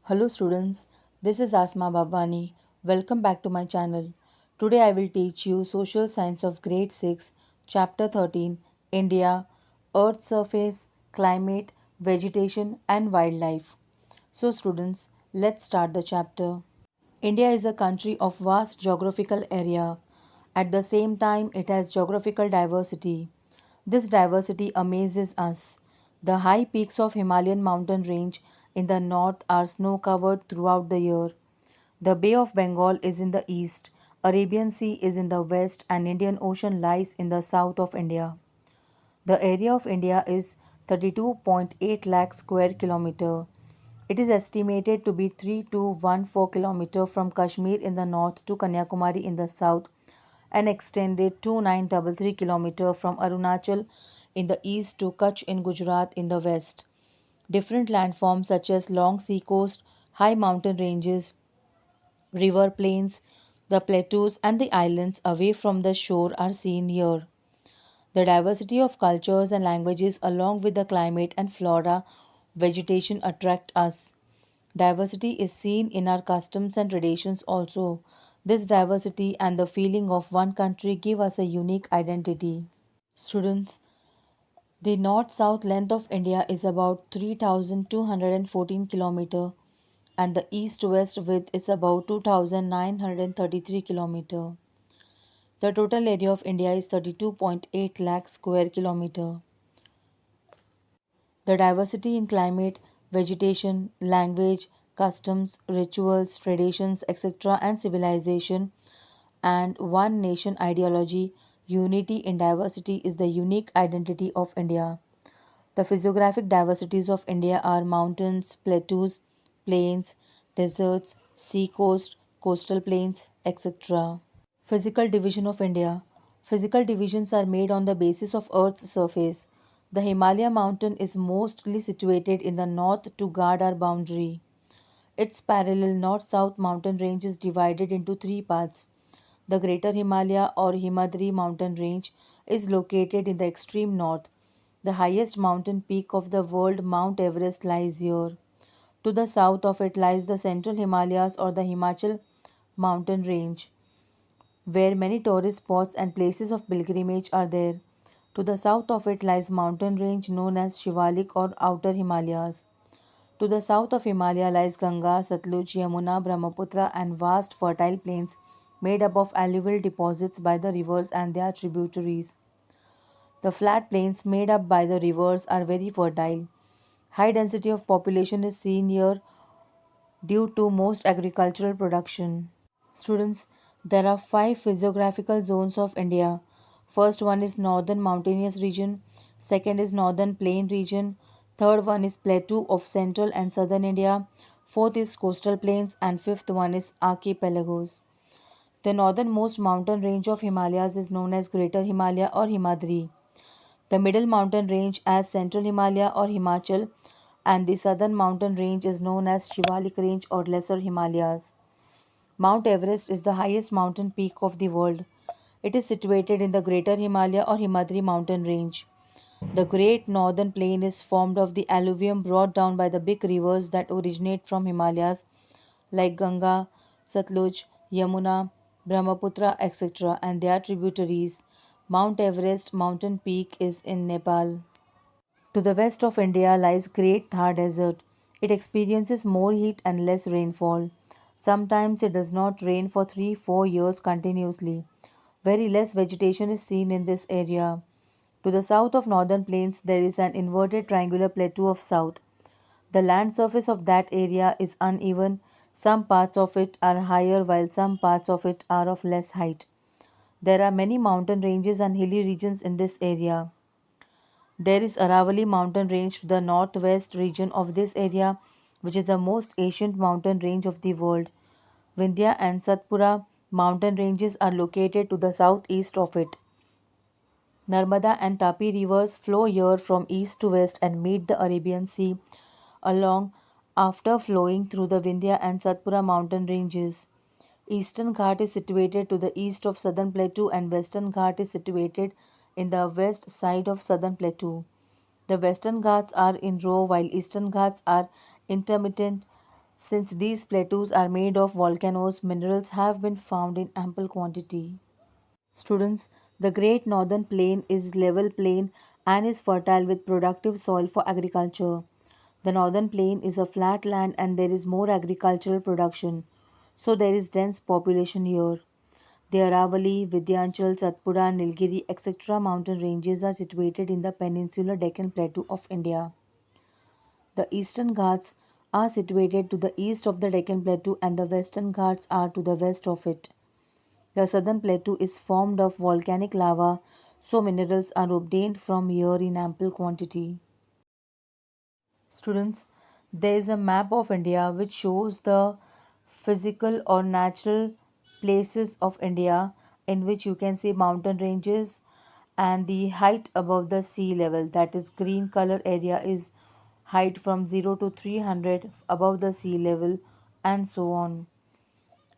Hello students, this is Asma Babani. Welcome back to my channel. Today I will teach you Social Science of Grade 6, Chapter 13, India, Earth Surface, Climate, Vegetation and Wildlife. So students, let's start the chapter. India is a country of vast geographical area. At the same time, it has geographical diversity. This diversity amazes us. The high peaks of Himalayan mountain range in the north are snow covered throughout the year. The Bay of Bengal is in the east, Arabian Sea is in the west, and Indian Ocean lies in the south of India. The area of India is 32.8 lakh square kilometer. It is estimated to be 3214 km from Kashmir in the north to Kanyakumari in the south and extended 2933 km from Arunachal in the east to Kutch in Gujarat in the west. Different landforms such as long sea coast, high mountain ranges, river plains, the plateaus and the islands away from the shore are seen here. The diversity of cultures and languages along with the climate and flora vegetation attract us. Diversity is seen in our customs and traditions also. This diversity and the feeling of one country give us a unique identity. Students, the north-south length of India is about 3214 km and the east-west width is about 2933 km. The total area of India is 32.8 lakh square kilometer. The diversity in climate, vegetation, language, customs, rituals, traditions, etc., and civilization, and one nation ideology, unity in diversity is the unique identity of India. The physiographic diversities of India are mountains, plateaus, plains, deserts, sea coast, coastal plains, etc. Physical division of India. Physical divisions are made on the basis of Earth's surface. The Himalaya mountain is mostly situated in the north to guard our boundary. Its parallel north-south mountain range is divided into three parts. The Greater Himalaya or Himadri mountain range is located in the extreme north. The highest mountain peak of the world, Mount Everest, lies here. To the south of it lies the Central Himalayas or the Himachal mountain range, where many tourist spots and places of pilgrimage are there. To the south of it lies mountain range known as Shivalik or Outer Himalayas. To the south of Himalaya lies Ganga, Satluj, Yamuna, Brahmaputra and vast fertile plains made up of alluvial deposits by the rivers and their tributaries. The flat plains made up by the rivers are very fertile. High density of population is seen here due to most agricultural production. Students, there are five physiographical zones of India. First one is northern mountainous region, second is northern plain region, third one is plateau of central and southern India, fourth is coastal plains and fifth one is archipelagos. The northernmost mountain range of Himalayas is known as Greater Himalaya or Himadri. The middle mountain range as Central Himalaya or Himachal and the southern mountain range is known as Shivalik range or Lesser Himalayas. Mount Everest is the highest mountain peak of the world. It is situated in the Greater Himalaya or Himadri mountain range. The Great Northern Plain is formed of the alluvium brought down by the big rivers that originate from Himalayas like Ganga, Satluj, Yamuna, Brahmaputra, etc., and their tributaries. Mount Everest mountain peak is in Nepal. To the west of India lies Great Thar Desert. It experiences more heat and less rainfall. Sometimes it does not rain for 3-4 years continuously. Very less vegetation is seen in this area. To the south of northern plains there is an inverted triangular plateau of south. The land surface of that area is uneven. Some parts of it are higher while some parts of it are of less height. There are many mountain ranges and hilly regions in this area. There is Aravalli mountain range to the northwest region of this area, which is the most ancient mountain range of the world. Vindhya and Satpura mountain ranges are located to the southeast of it. Narmada and Tapi rivers flow here from east to west and meet the Arabian Sea along after flowing through the Vindhya and Satpura mountain ranges. Eastern Ghat is situated to the east of Southern Plateau and Western Ghat is situated in the west side of Southern Plateau. The Western Ghats are in row while Eastern Ghats are intermittent Since these plateaus are made of volcanoes, minerals have been found in ample quantity. Students, the Great Northern Plain is level plain and is fertile with productive soil for agriculture. The Northern Plain is a flat land and there is more agricultural production, so there is dense population here. The Aravalli, Vindhyachal, Satpura, Nilgiri, etc. mountain ranges are situated in the peninsular Deccan Plateau of India. The Eastern Ghats are situated to the east of the Deccan Plateau and the Western Ghats are to the west of it. The Southern Plateau is formed of volcanic lava, so minerals are obtained from here in ample quantity. Students, there is a map of India which shows the physical or natural places of India in which you can see mountain ranges and the height above the sea level, that is green color area is height from 0 to 300 above the sea level and so on.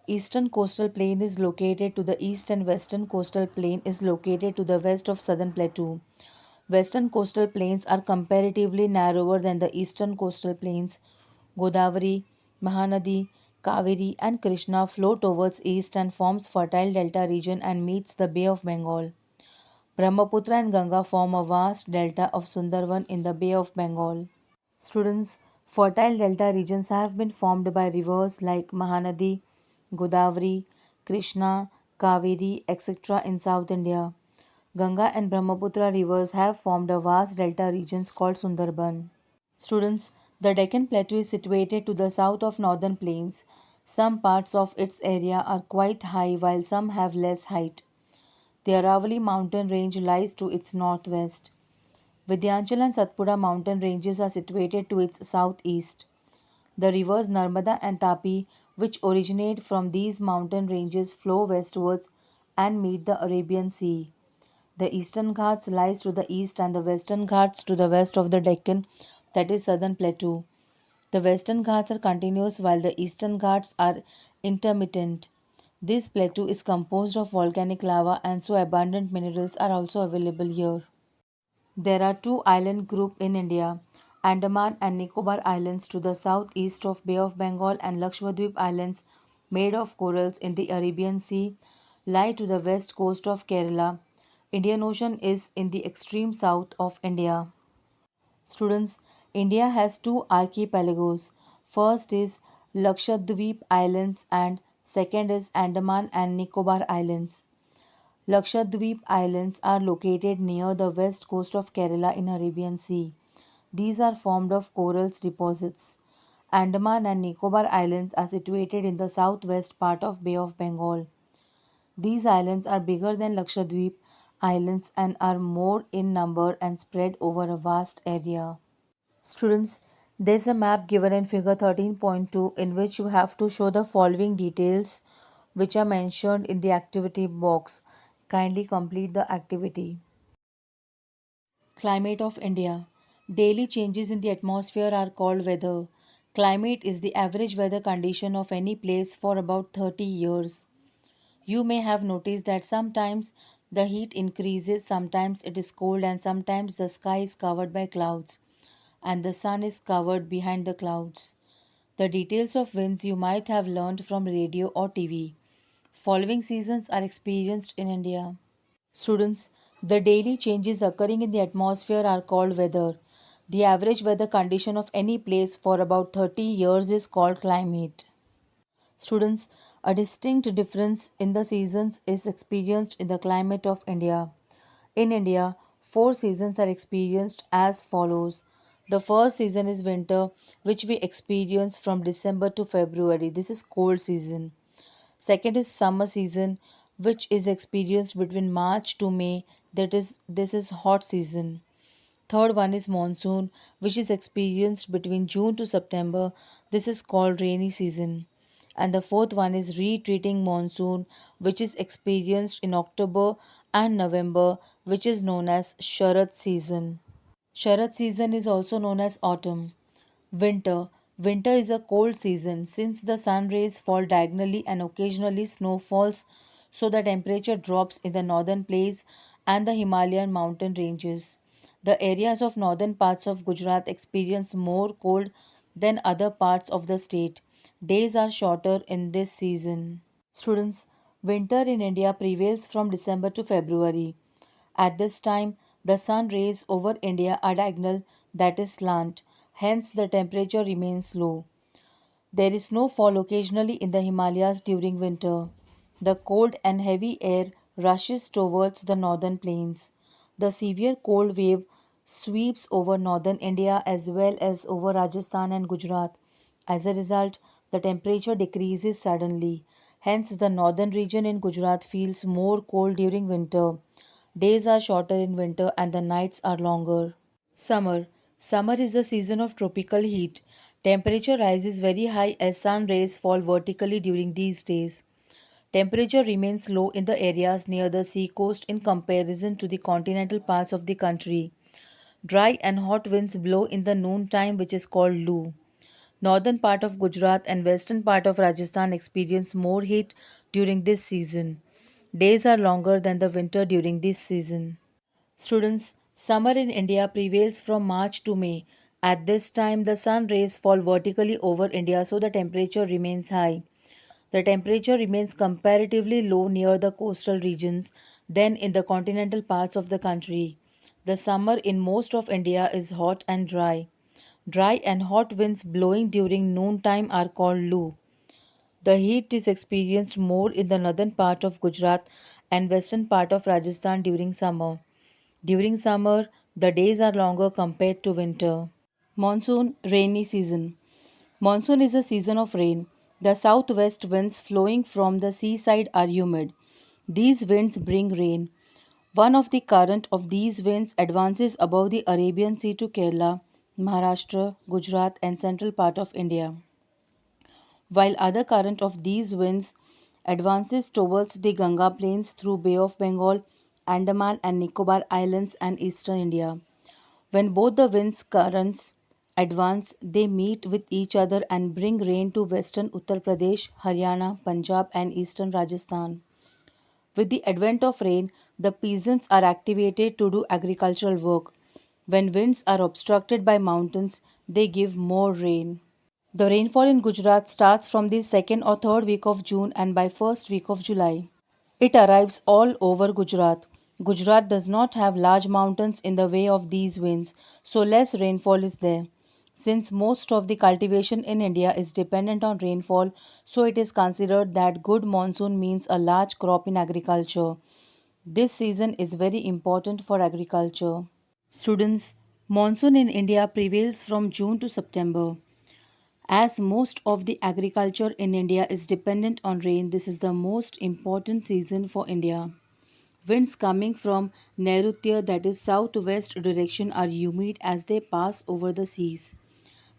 Eastern coastal plain is located to the east and western coastal plain is located to the west of southern plateau. Western coastal plains are comparatively narrower than the eastern coastal plains. Godavari, Mahanadi, Kaveri and Krishna flow towards east and forms fertile delta region and meets the Bay of Bengal. Brahmaputra and Ganga form a vast delta of Sundarban in the Bay of Bengal. Students, fertile delta regions have been formed by rivers like Mahanadi, Godavari, Krishna, Kaveri, etc. in South India. Ganga and Brahmaputra rivers have formed a vast delta regions called Sundarban. Students, the Deccan Plateau is situated to the south of northern plains. Some parts of its area are quite high while some have less height. The Aravalli mountain range lies to its northwest. Vindhyachal and Satpura mountain ranges are situated to its southeast. The rivers Narmada and Tapi, which originate from these mountain ranges, flow westwards and meet the Arabian Sea. The Eastern Ghats lies to the east and the Western Ghats to the west of the Deccan, that is southern plateau. The Western Ghats are continuous while the Eastern Ghats are intermittent. This plateau is composed of volcanic lava and so abundant minerals are also available here. There are two island groups in India, Andaman and Nicobar Islands to the southeast of Bay of Bengal and Lakshadweep Islands made of corals in the Arabian Sea lie to the west coast of Kerala. Indian Ocean is in the extreme south of India. Students, India has two archipelagos. First is Lakshadweep Islands and second is Andaman and Nicobar Islands. Lakshadweep Islands are located near the west coast of Kerala in Arabian Sea. These are formed of corals deposits. Andaman and Nicobar Islands are situated in the southwest part of Bay of Bengal. These islands are bigger than Lakshadweep Islands and are more in number and spread over a vast area. Students, there is a map given in figure 13.2 in which you have to show the following details which are mentioned in the activity box. Kindly complete the activity. Climate of India. Daily changes in the atmosphere are called weather. Climate is the average weather condition of any place for about 30 years. You may have noticed that sometimes the heat increases, sometimes it is cold, and sometimes the sky is covered by clouds and the sun is covered behind the clouds. The details of winds you might have learned from radio or TV. Following seasons are experienced in India. Students, the daily changes occurring in the atmosphere are called weather. The average weather condition of any place for about 30 years is called climate. Students, a distinct difference in the seasons is experienced in the climate of India. In India, four seasons are experienced as follows. The first season is winter, which we experience from December to February. This is cold season. Second is summer season, which is experienced between March to May. That is, this is hot season. Third one is monsoon, which is experienced between June to September. This is called rainy season. And the fourth one is retreating monsoon, which is experienced in October and November, which is known as Sharad season. Sharad season is also known as autumn. Winter. Winter is a cold season since the sun rays fall diagonally and occasionally snow falls, so the temperature drops in the northern plains and the Himalayan mountain ranges. The areas of northern parts of Gujarat experience more cold than other parts of the state. Days are shorter in this season. Students, winter in India prevails from December to February. At this time, the sun rays over India are diagonal, that is slant, hence the temperature remains low. There is snowfall occasionally in the Himalayas during winter. The cold and heavy air rushes towards the northern plains. The severe cold wave sweeps over northern India as well as over Rajasthan and Gujarat. As a result, the temperature decreases suddenly. Hence, the northern region in Gujarat feels more cold during winter. Days are shorter in winter and the nights are longer. Summer. Summer is the season of tropical heat. Temperature rises very high as sun rays fall vertically during these days. Temperature remains low in the areas near the sea coast in comparison to the continental parts of the country. Dry and hot winds blow in the noon time, which is called Loo. Northern part of Gujarat and western part of Rajasthan experience more heat during this season. Days are longer than the winter during this season. Students, summer in India prevails from March to May. At this time, the sun rays fall vertically over India, so the temperature remains high. The temperature remains comparatively low near the coastal regions than in the continental parts of the country. The summer in most of India is hot and dry. Dry and hot winds blowing during noontime are called Loo. The heat is experienced more in the northern part of Gujarat and western part of Rajasthan during summer. During summer, the days are longer compared to winter. Monsoon rainy season. Monsoon is a season of rain. The southwest winds flowing from the seaside are humid. These winds bring rain. One of the current of these winds advances above the Arabian Sea to Kerala, Maharashtra, Gujarat and central part of India, while other current of these winds advances towards the Ganga plains through Bay of Bengal, Andaman and Nicobar Islands and eastern India. When both the winds currents advance, they meet with each other and bring rain to western Uttar Pradesh, Haryana, Punjab, and eastern Rajasthan. With the advent of rain, the peasants are activated to do agricultural work. When winds are obstructed by mountains, they give more rain. The rainfall in Gujarat starts from the second or third week of June and by first week of July. It arrives all over Gujarat. Gujarat does not have large mountains in the way of these winds, so less rainfall is there. Since most of the cultivation in India is dependent on rainfall, so it is considered that good monsoon means a large crop in agriculture. This season is very important for agriculture. Students, monsoon in India prevails from June to September. As most of the agriculture in India is dependent on rain, this is the most important season for India. Winds coming from Nairutia, that is southwest direction, are humid as they pass over the seas.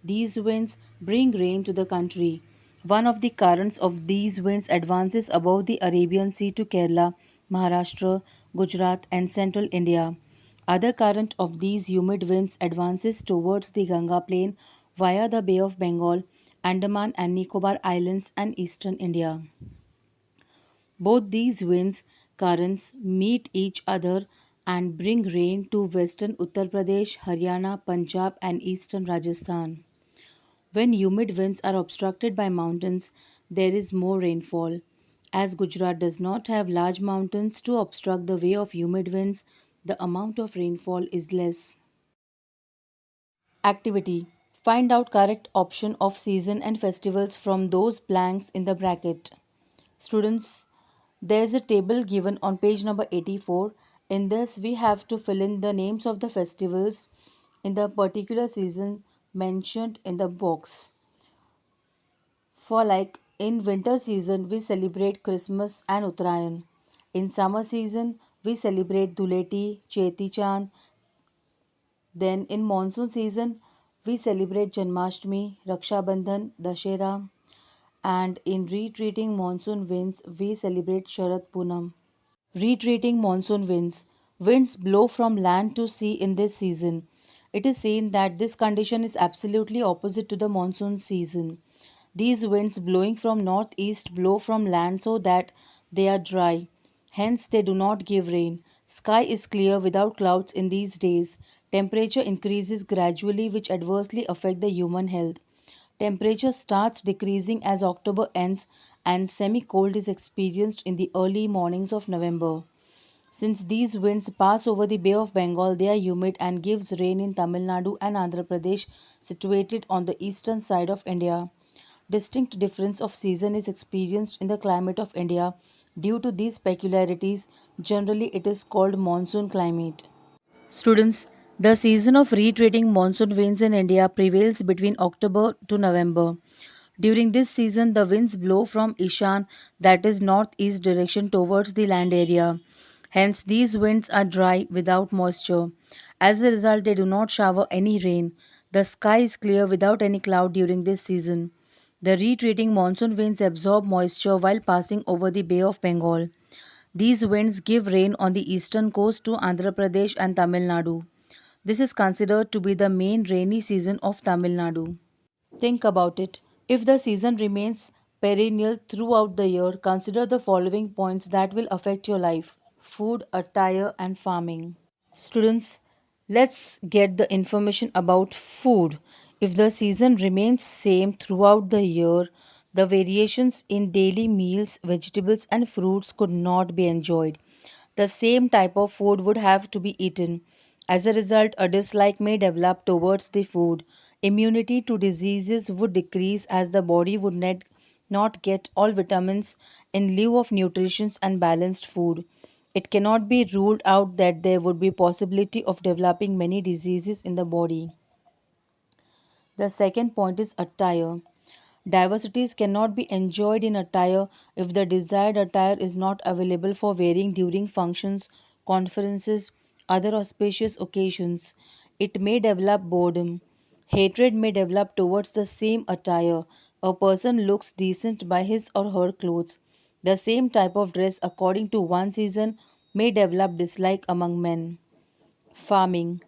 These winds bring rain to the country. One of the currents of these winds advances above the Arabian Sea to Kerala, Maharashtra, Gujarat, and central India. Other current of these humid winds advances towards the Ganga plain via the Bay of Bengal, Andaman and Nicobar Islands, and eastern India. Both these winds currents meet each other and bring rain to western Uttar Pradesh, Haryana, Punjab, and eastern Rajasthan. When humid winds are obstructed by mountains, there is more rainfall. As Gujarat does not have large mountains to obstruct the way of humid winds, the amount of rainfall is less. Activity. Find out correct option of season and festivals from those blanks in the bracket. Students, there is a table given on page number 84. In this, we have to fill in the names of the festivals in the particular season mentioned in the box. For like in winter season, we celebrate Christmas and Uttarayan. In summer season, we celebrate Dhuleti, Cheti Chand. Then in monsoon season, we celebrate Janmashtami, Raksha Bandhan, Dashera. And in retreating monsoon winds, we celebrate Sharad Punam. Retreating monsoon winds. Winds blow from land to sea in this season. It is seen that this condition is absolutely opposite to the monsoon season. These winds blowing from northeast blow from land so that they are dry. Hence, they do not give rain. Sky is clear without clouds in these days. Temperature increases gradually, which adversely affect the human health. Temperature starts decreasing as October ends and semi-cold is experienced in the early mornings of November. Since these winds pass over the Bay of Bengal, they are humid and gives rain in Tamil Nadu and Andhra Pradesh situated on the eastern side of India. Distinct difference of season is experienced in the climate of India. Due to these peculiarities, generally it is called monsoon climate. Students, the season of retreating monsoon winds in India prevails between October to November. During this season, the winds blow from Ishan, that is northeast direction, towards the land area. Hence, these winds are dry without moisture. As a result, they do not shower any rain. The sky is clear without any cloud during this season. The retreating monsoon winds absorb moisture while passing over the Bay of Bengal. These winds give rain on the eastern coast to Andhra Pradesh and Tamil Nadu. This is considered to be the main rainy season of Tamil Nadu. Think about it. If the season remains perennial throughout the year, consider the following points that will affect your life: food, attire, and farming. Students, let's get the information about food. If the season remains same throughout the year, the variations in daily meals, vegetables and fruits could not be enjoyed. The same type of food would have to be eaten. As a result, a dislike may develop towards the food. Immunity to diseases would decrease as the body would not get all vitamins in lieu of nutritious and balanced food. It cannot be ruled out that there would be possibility of developing many diseases in the body. The second point is attire. Diversities cannot be enjoyed in attire if the desired attire is not available for wearing during functions, conferences, other auspicious occasions. It may develop boredom. Hatred may develop towards the same attire. A person looks decent by his or her clothes. The same type of dress according to one season may develop dislike among men. Farming.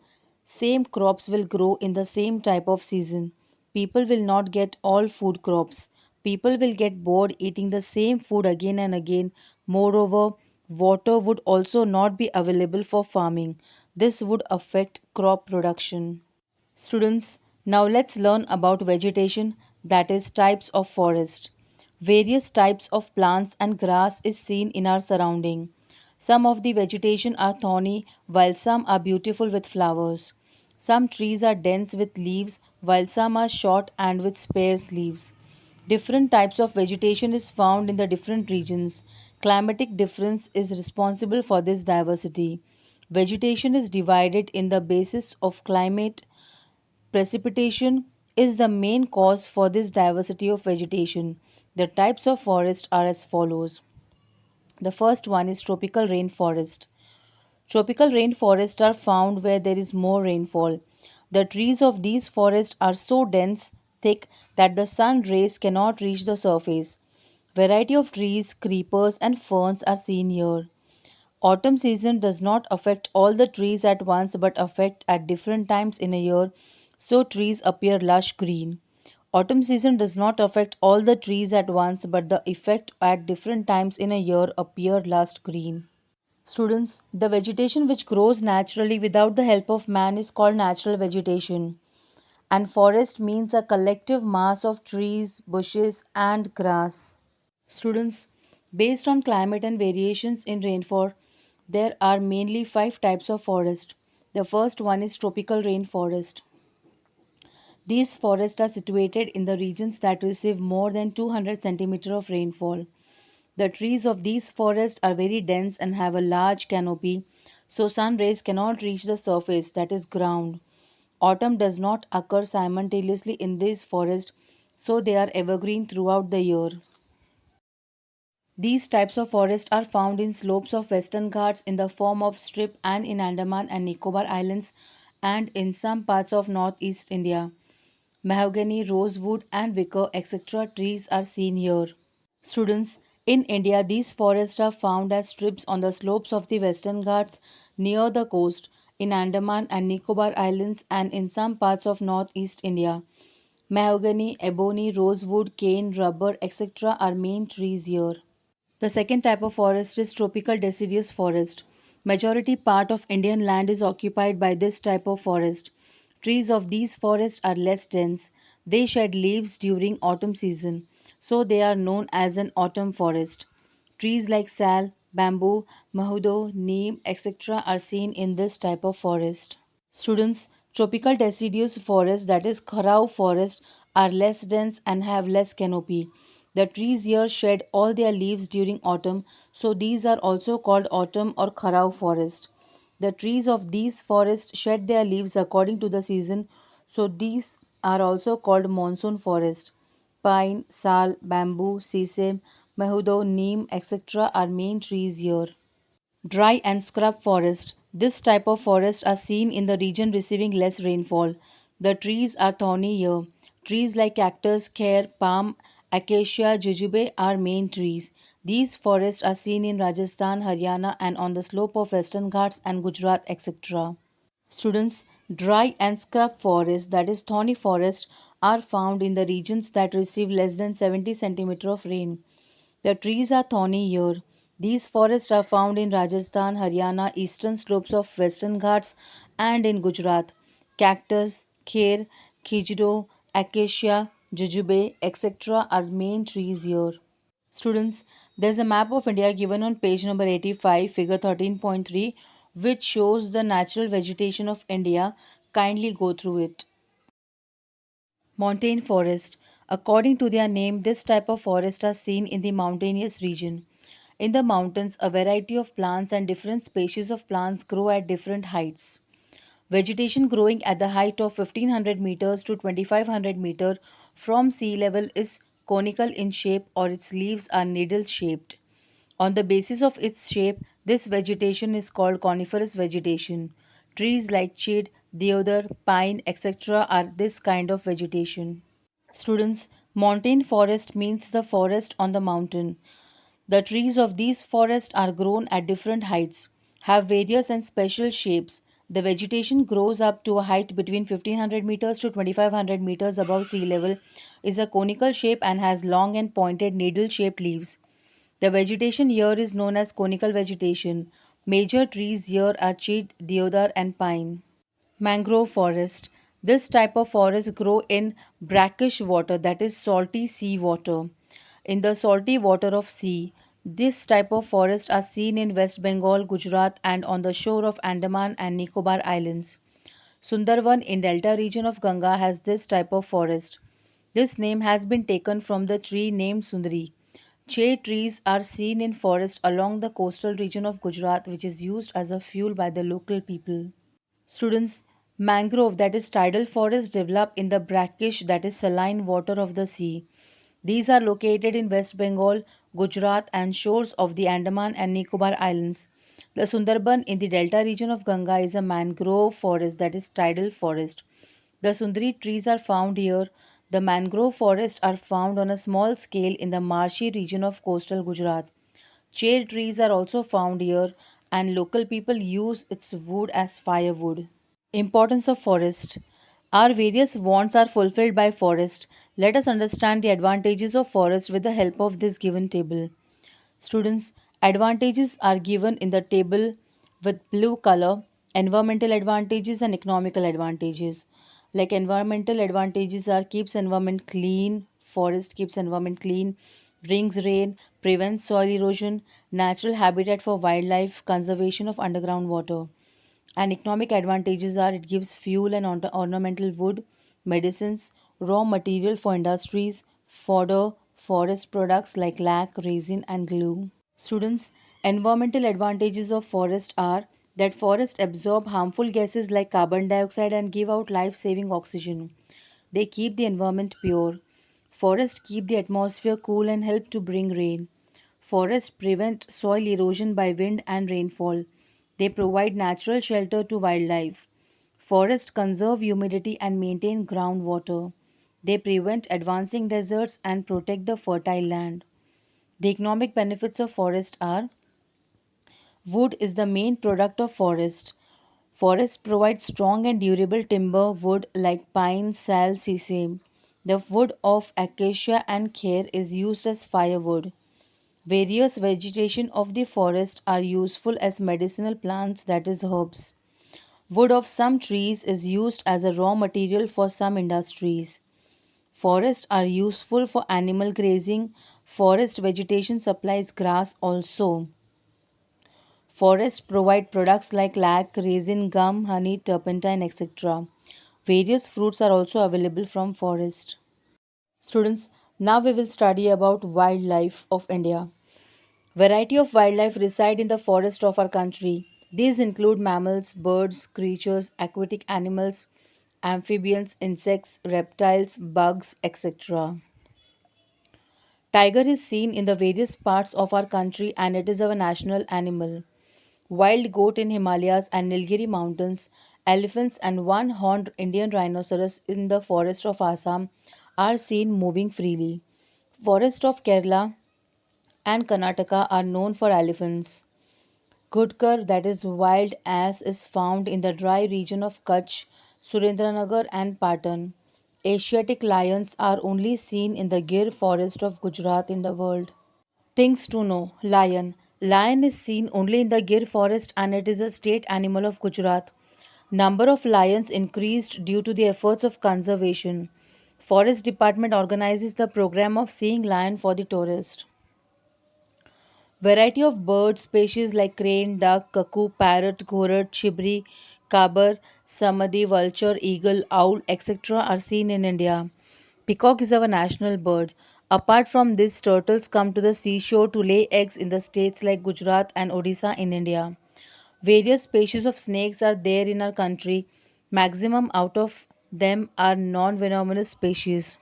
Same crops will grow in the same type of season. People will not get all food crops. People will get bored eating the same food again and again. Moreover, water would also not be available for farming. This would affect crop production. Students, now let's learn about vegetation, that is types of forest. Various types of plants and grass is seen in our surrounding. Some of the vegetation are thorny while some are beautiful with flowers. Some trees are dense with leaves while some are short and with sparse leaves. Different types of vegetation is found in the different regions. Climatic difference is responsible for this diversity. Vegetation is divided in the basis of climate. Precipitation is the main cause for this diversity of vegetation. The types of forest are as follows. The first one is tropical rainforest. Tropical rainforests are found where there is more rainfall. The trees of these forests are so dense, thick that the sun rays cannot reach the surface. Variety of trees, creepers and ferns are seen here. Autumn season does not affect all the trees at once but affect at different times in a year, so trees appear lush green. Autumn season does not affect all the trees at once but the effect at different times in a year appear lush green. Students, the vegetation which grows naturally without the help of man is called natural vegetation. And forest means a collective mass of trees, bushes and grass. Students, based on climate and variations in rainfall, there are mainly five types of forest. The first one is tropical rainforest. These forests are situated in the regions that receive more than 200 centimeters of rainfall. The trees of these forests are very dense and have a large canopy, so sun rays cannot reach the surface, that is ground. Autumn does not occur simultaneously in these forests, so they are evergreen throughout the year. These types of forests are found in slopes of Western Ghats in the form of strip and in Andaman and Nicobar Islands and in some parts of northeast India. Mahogany, rosewood and wicker etc. trees are seen here. Students, in India these forests are found as strips on the slopes of the Western Ghats near the coast, in Andaman and Nicobar Islands and in some parts of northeast India. Mahogany, ebony, rosewood, cane, rubber etc. are main trees here. The second type of forest is tropical deciduous forest. Majority part of Indian land is occupied by this type of forest. Trees of these forests are less dense. They shed leaves during autumn season, so they are known as an autumn forest. Trees like sal, bamboo, mahudo, neem, etc. are seen in this type of forest. Students, tropical deciduous forests, that is Kharau forest, are less dense and have less canopy. The trees here shed all their leaves during autumn, so these are also called autumn or Kharau forest. The trees of these forests shed their leaves according to the season, so these are also called monsoon forest. Pine, sal, bamboo, sesame, mehudo, neem, etc. are main trees here. Dry and scrub forest. This type of forest are seen in the region receiving less rainfall. The trees are thorny here. Trees like cactus, kher, palm, acacia, jujube are main trees. These forests are seen in Rajasthan, Haryana and on the slope of Western Ghats and Gujarat, etc. Students, dry and scrub forests, that is thorny forest, are found in the regions that receive less than 70 centimeter of rain. The trees are thorny here. These forests are found in Rajasthan, Haryana, eastern slopes of Western Ghats, and in Gujarat. Cactus, kher, khijuro, acacia, jujube, etc. are main trees here. Students, there's a map of India given on page number 85, figure 13.3, which shows the natural vegetation of India. Kindly go through it. Montane forest. According to their name, this type of forest are seen in the mountainous region. In the mountains, a variety of plants and different species of plants grow at different heights. Vegetation growing at the height of 1500 meters to 2500 meters from sea level is conical in shape or its leaves are needle shaped. On the basis of its shape, this vegetation is called coniferous vegetation. Trees like ched, deodar, pine, etc. are this kind of vegetation. Students, montane forest means the forest on the mountain. The trees of these forests are grown at different heights, have various and special shapes. The vegetation grows up to a height between 1500 meters to 2500 meters above sea level, is a conical shape and has long and pointed needle shaped leaves. The vegetation here is known as conical vegetation. Major trees here are ched, deodar, and pine. Mangrove forest. This type of forest grow in brackish water, that is salty sea water. In the salty water of sea, this type of forest are seen in West Bengal, Gujarat and on the shore of Andaman and Nicobar Islands. Sundarban in delta region of Ganga has this type of forest. This name has been taken from the tree named Sundari. Che trees are seen in forest along the coastal region of Gujarat, which is used as a fuel by the local people. Students, mangrove, that is tidal forest, develop in the brackish, that is saline water of the sea. These are located in West Bengal, Gujarat and shores of the Andaman and Nicobar Islands. The Sundarban in the delta region of Ganga is a mangrove forest, that is tidal forest. The Sundari trees are found here. The mangrove forests are found on a small scale in the marshy region of coastal Gujarat. Chair trees are also found here and local people use its wood as firewood. Importance of forest. Our various wants are fulfilled by forest. Let us understand the advantages of forest with the help of this given table. Students, advantages are given in the table with blue color, environmental advantages and economical advantages. Like environmental advantages are keeps environment clean, forest keeps environment clean, brings rain, prevents soil erosion, natural habitat for wildlife, conservation of underground water. And economic advantages are it gives fuel and ornamental wood, medicines, raw material for industries, fodder, forest products like lac, resin, and glue. Students, environmental advantages of forest are that forests absorb harmful gases like carbon dioxide and give out life-saving oxygen. They keep the environment pure. Forests keep the atmosphere cool and help to bring rain. Forests prevent soil erosion by wind and rainfall. They provide natural shelter to wildlife. Forests conserve humidity and maintain groundwater. They prevent advancing deserts and protect the fertile land. The economic benefits of forest are wood is the main product of forest. Forests provide strong and durable timber wood like pine, sal, sesame. The wood of acacia and kher is used as firewood. Various vegetation of the forest are useful as medicinal plants, that is herbs. Wood of some trees is used as a raw material for some industries. Forests are useful for animal grazing. Forest vegetation supplies grass also. Forests provide products like lac, resin, gum, honey, turpentine, etc. Various fruits are also available from forest. Students, now we will study about wildlife of India. Variety of wildlife reside in the forest of our country. These include mammals, birds, creatures, aquatic animals, amphibians, insects, reptiles, bugs, etc. Tiger is seen in the various parts of our country and it is our national animal. Wild goat in Himalayas and Nilgiri mountains, elephants and one-horned Indian rhinoceros in the forest of Assam are seen moving freely. Forest of Kerala and Karnataka are known for elephants. Gudkar, that is wild ass, is found in the dry region of Kutch, Surendranagar, and Patan. Asiatic lions are only seen in the Gir forest of Gujarat in the world. Things to know. Lion. Lion is seen only in the Gir forest and it is a state animal of Gujarat. Number of lions increased due to the efforts of conservation. Forest Department organizes the program of seeing lion for the tourist. Variety of bird species like crane, duck, cuckoo, parrot, ghorad, chibri, kabar, samadhi, vulture, eagle, owl, etc. are seen in India. Peacock is our national bird. Apart from this, turtles come to the seashore to lay eggs in the states like Gujarat and Odisha in India. Various species of snakes are there in our country. Maximum out of them are non-venomous species.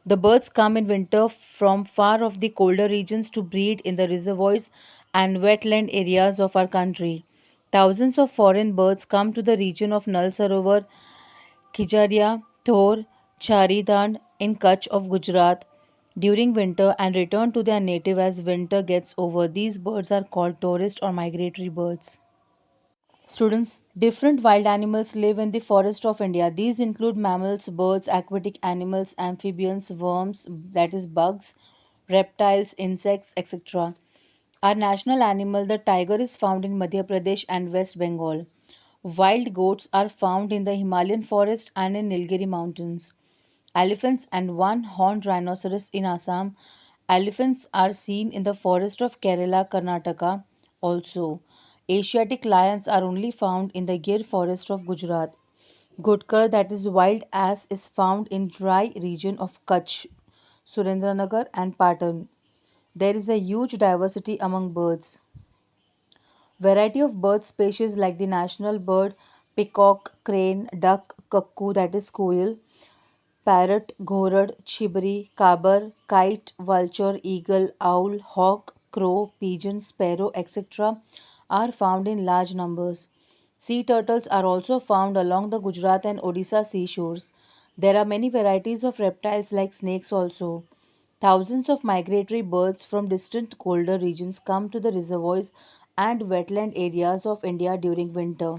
The birds come in winter from far off the colder regions to breed in the reservoirs and wetland areas of our country. Thousands of foreign birds come to the region of Nal Sarovar, Khijadia, Thor, Charidand in Kutch of Gujarat during winter and return to their native as winter gets over. These birds are called tourist or migratory birds. Students, different wild animals live in the forest of India. These include mammals, birds, aquatic animals, amphibians, worms, that is bugs, reptiles, insects, etc. Our national animal, the tiger, is found in Madhya Pradesh and West Bengal. Wild goats are found in the Himalayan forest and in Nilgiri mountains. Elephants and one-horned rhinoceros in Assam. Elephants are seen in the forest of Kerala, Karnataka also. Asiatic lions are only found in the Gir forest of Gujarat. Gudkar, that is wild ass, is found in dry region of Kutch, Surendranagar and Patan. There is a huge diversity among birds. Variety of bird species like the national bird, peacock, crane, duck, cuckoo, that is quail, parrot, ghorad, chibri, kabar, kite, vulture, eagle, owl, hawk, crow, pigeon, sparrow, etc. are found in large numbers. Sea turtles are also found along the Gujarat and Odisha seashores. There are many varieties of reptiles like snakes also. Thousands of migratory birds from distant colder regions come to the reservoirs and wetland areas of India during winter.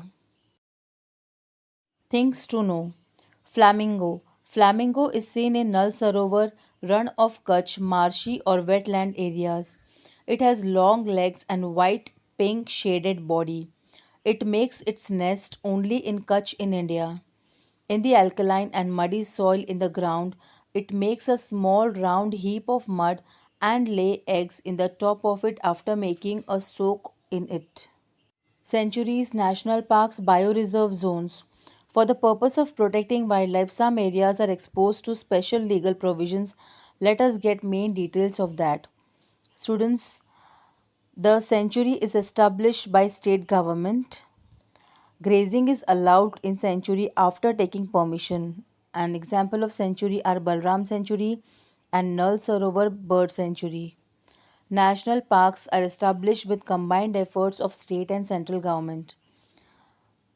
Things to know. Flamingo. Flamingo is seen in Nal Sarovar, run of Kutch, marshy or wetland areas. It has long legs and white pink shaded body. It makes its nest only in Kutch in India. In the alkaline and muddy soil in the ground, it makes a small round heap of mud and lay eggs in the top of it after making a soak in it. Sanctuaries, national parks, bioreserve zones. For the purpose of protecting wildlife, some areas are exposed to special legal provisions. Let us get main details of that. Students, the sanctuary is established by state government. Grazing is allowed in sanctuary after taking permission. An example of sanctuary are Balram Sanctuary and Nal Sarovar Bird Sanctuary. National parks are established with combined efforts of state and central government.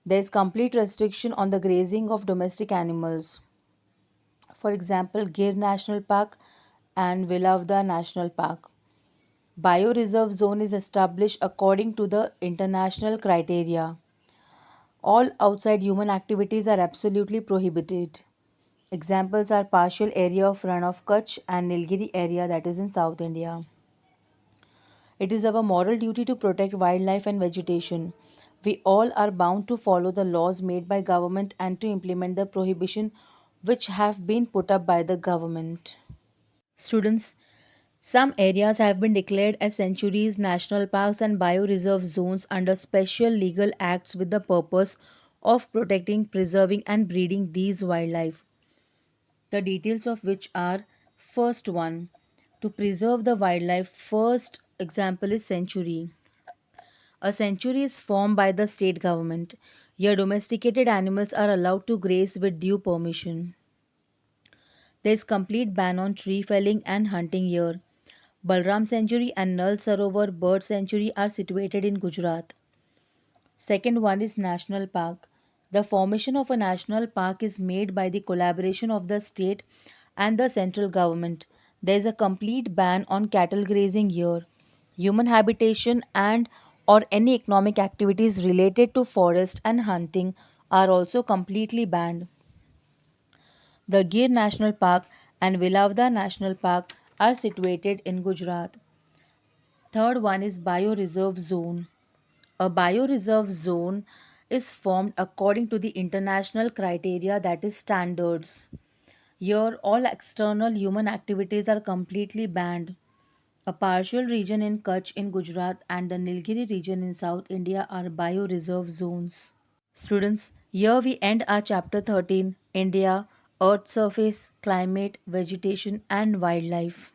There is complete restriction on the grazing of domestic animals. For example, Gir National Park and Vilavda National Park. Bioreserve zone is established according to the international criteria. All outside human activities are absolutely prohibited. Examples are partial area of Run of Kutch and Nilgiri area that is in South India. It is our moral duty to protect wildlife and vegetation. We all are bound to follow the laws made by government and to implement the prohibition which have been put up by the government. Students, some areas have been declared as sanctuaries, national parks, and bioreserve zones under special legal acts with the purpose of protecting, preserving, and breeding these wildlife. The details of which are: first one, to preserve the wildlife. First example is sanctuary. A sanctuary is formed by the state government. Here, domesticated animals are allowed to graze with due permission. There is complete ban on tree felling and hunting here. Balram Sanctuary and Nal Sarovar Bird Sanctuary are situated in Gujarat. Second one is National Park. The formation of a national park is made by the collaboration of the state and the central government. There is a complete ban on cattle grazing here. Human habitation and or any economic activities related to forest and hunting are also completely banned. The Gir National Park and Vilavda National Park are situated in Gujarat. Third one is Bioreserve Zone. A bioreserve zone is formed according to the international criteria, that is standards. Here, all external human activities are completely banned. A partial region in Kutch in Gujarat and the Nilgiri region in South India are bioreserve zones. Students, here we end our chapter 13, India, Earth surface, climate, vegetation and wildlife.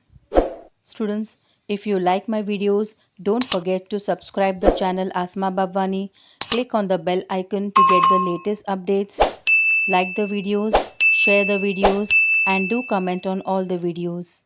Students, if you like my videos, don't forget to subscribe the channel Asma Babwani. Click on the bell icon to get the latest updates. Like the videos, share the videos and do comment on all the videos.